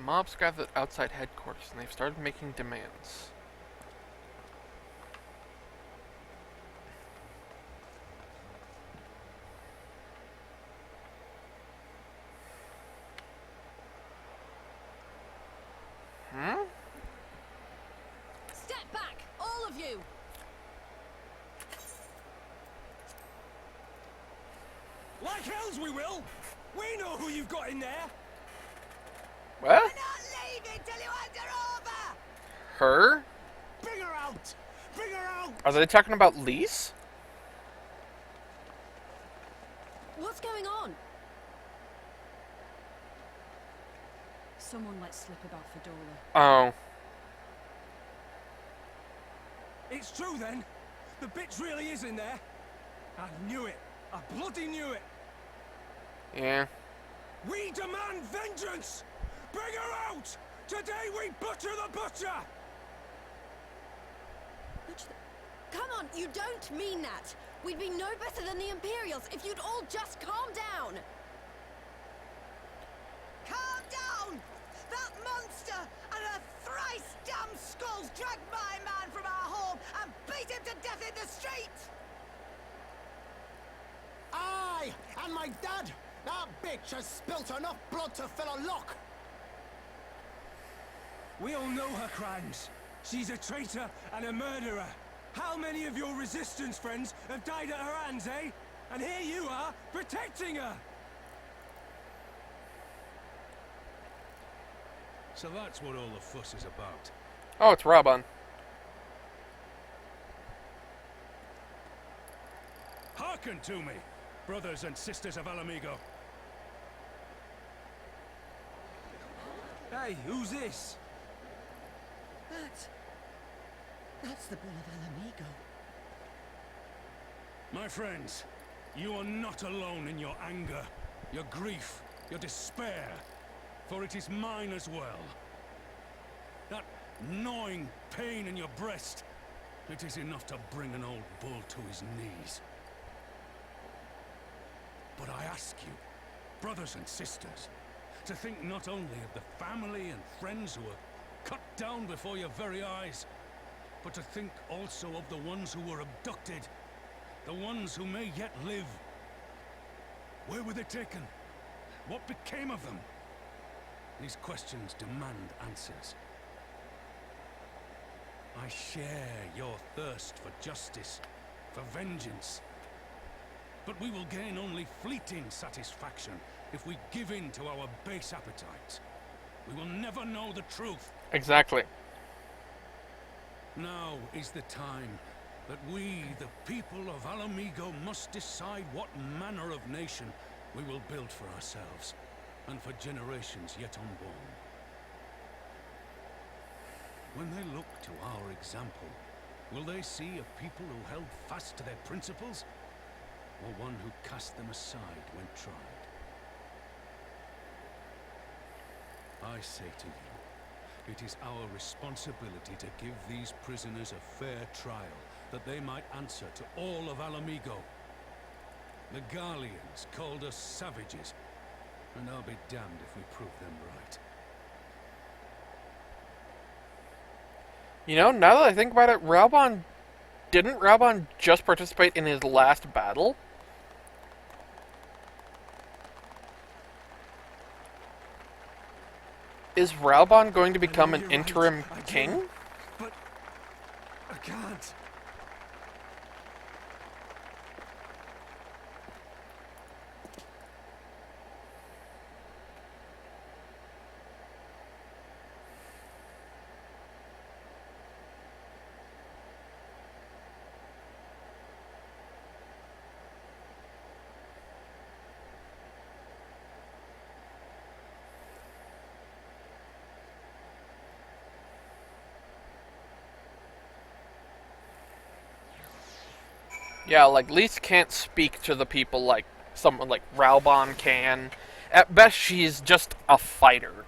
A: Mobs gathered outside headquarters and they've started making demands.
C: Step back, all of you!
D: Like hells we will! We know who you've got in there!
A: What?
B: We're not leaving till you hand her over!
A: Her?
D: Bring her out! Bring her out!
A: Are they talking about Lise?
B: What's going on?
C: Someone let slip about Fedora.
A: Oh.
D: It's true then! The bitch really is in there! I knew it! I bloody knew it!
A: Yeah.
D: We demand vengeance! Bring her out! Today we butcher the butcher!
B: Come on, you don't mean that! We'd be no better than the Imperials if you'd all just calm down! Calm down! That monster and her thrice damned skulls dragged my man from our home and beat him to death in the street!
G: Aye, and my dad! That bitch has spilt enough blood to fill a lock!
D: We all know her crimes. She's a traitor and a murderer. How many of your resistance friends have died at her hands, eh? And here you are, protecting her!
H: So that's what all the fuss is about.
A: Oh, it's Raban.
H: Hearken to me, brothers and sisters of Alamigo.
D: Hey, who's this?
G: That's the Bull of Alamigo.
H: My friends, you are not alone in your anger, your grief, your despair, for it is mine as well. That gnawing pain in your breast, it is enough to bring an old bull to his knees. But I ask you, brothers and sisters, to think not only of the family and friends who were cut down before your very eyes, but to think also of the ones who were abducted, the ones who may yet live. Where were they taken? What became of them? These questions demand answers. I share your thirst for justice, for vengeance. But we will gain only fleeting satisfaction if we give in to our base appetites. We will never know the truth.
A: Exactly.
H: Now is the time that we, the people of Alamigo, must decide what manner of nation we will build for ourselves, and for generations yet unborn. When they look to our example, Will they see a people who held fast to their principles, or one who cast them aside when tried? I say to you, it is our responsibility to give these prisoners a fair trial, that they might answer to all of Alamigo. The Garleans called us savages, and I'll be damned if we prove them right.
A: You know, now that I think about it, didn't Raubon just participate in his last battle? Is Raubon going to become an interim king?
D: But I can't.
A: Yeah, like, Lise can't speak to the people like someone like Raubon can. At best, she's just a fighter.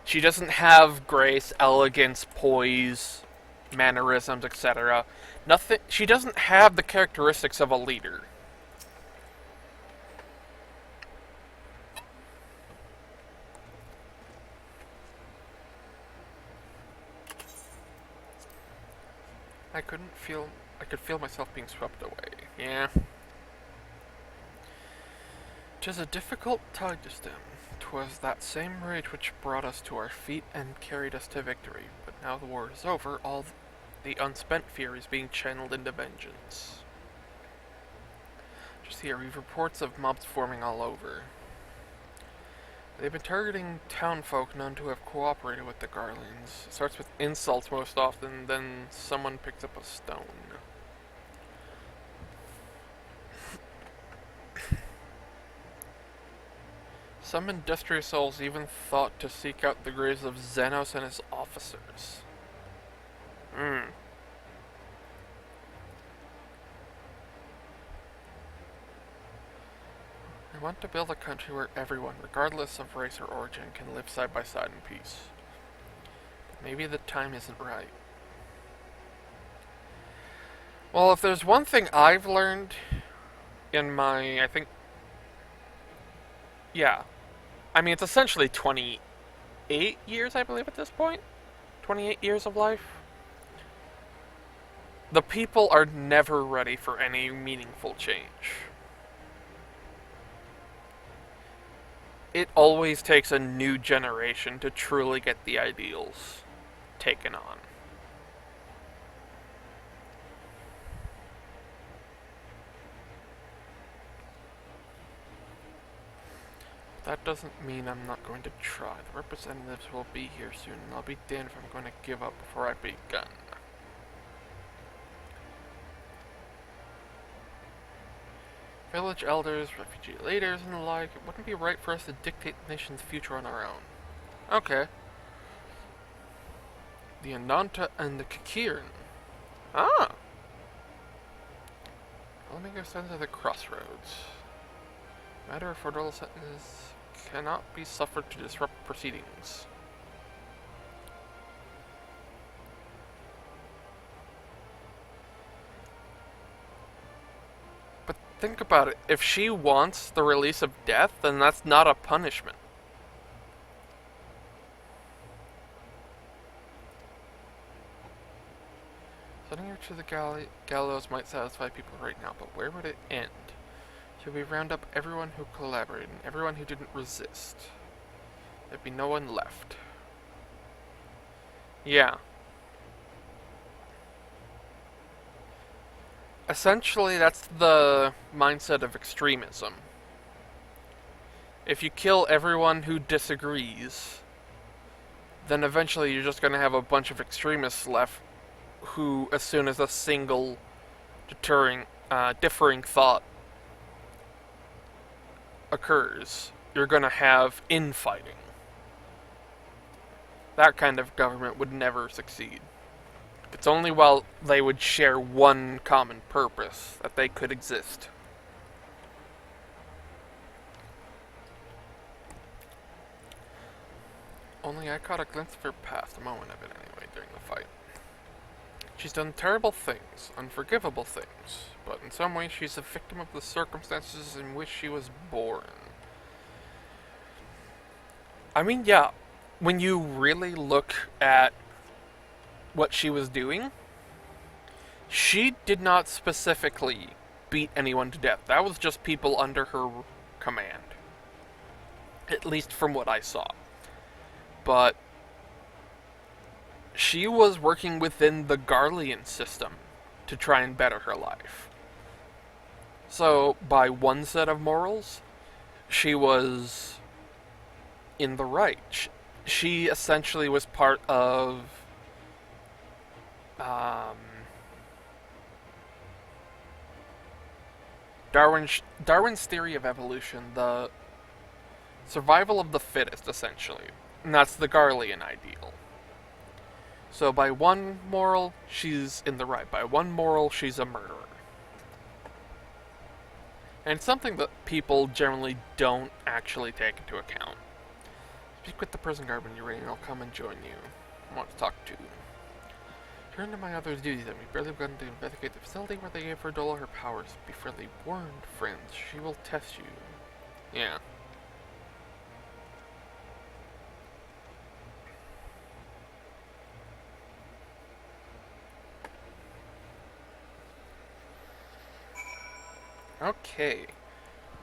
A: She doesn't have grace, elegance, poise, mannerisms, etc. Nothing. She doesn't have the characteristics of a leader. I could feel myself being swept away. Yeah. 'Tis a difficult tide to stem. 'Twas that same rage which brought us to our feet and carried us to victory. But now the war is over, all the unspent fury is being channeled into vengeance. Just here, we've reports of mobs forming all over. They've been targeting townfolk known to have cooperated with the Garleans. It starts with insults most often, then someone picks up a stone. Some industrious souls even thought to seek out the graves of Xenos and his officers. I want to build a country where everyone, regardless of race or origin, can live side by side in peace. But maybe the time isn't right. Well, if there's one thing I've learned in my, I mean, it's essentially 28 years, I believe, at this point. 28 years of life. The people are never ready for any meaningful change. It always takes a new generation to truly get the ideals taken on. That doesn't mean I'm not going to try. The representatives will be here soon, and I'll be damned if I'm going to give up before I've begun. Village elders, refugee leaders, and the like, it wouldn't be right for us to dictate the nation's future on our own. Okay. The Ananta and the Kikiran. Ah! Let me go stand at the crossroads. Matter of federal sentence cannot be suffered to disrupt proceedings. But think about it. If she wants the release of death, then that's not a punishment. Sending her to the gallows might satisfy people right now, but where would it end? Should we round up everyone who collaborated and everyone who didn't resist? There'd be no one left. Yeah. Essentially, that's the mindset of extremism. If you kill everyone who disagrees, then eventually you're just going to have a bunch of extremists left who, as soon as a single differing thought occurs, you're going to have infighting. That kind of government would never succeed. It's only while they would share one common purpose that they could exist. Only I caught a glimpse of her past, a moment of it anyway, during the fight. She's done terrible things, unforgivable things, but in some ways she's a victim of the circumstances in which she was born. I mean, yeah, when you really look at what she was doing, she did not specifically beat anyone to death. That was just people under her command. At least from what I saw. But she was working within the Garlean system to try and better her life. So, by one set of morals, she was in the right. She essentially was part of Darwin's theory of evolution, the survival of the fittest, essentially. And that's the Garlean ideal. So by one moral, she's in the right. By one moral, she's a murderer. And it's something that people generally don't actually take into account. Speak with the prison guard when you're ready and I'll come and join you. I want to talk to you. Turn to my other's duties and we've barely begun to investigate the facility where they gave her Dola her powers. Be fairly warned, friends. She will test you. Yeah. Okay.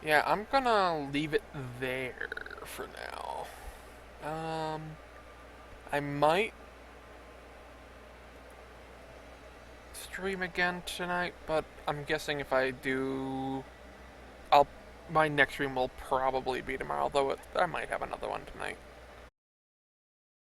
A: Yeah, I'm gonna leave it there for now. I might stream again tonight, but I'm guessing if I do, my next stream will probably be tomorrow, though I might have another one tonight.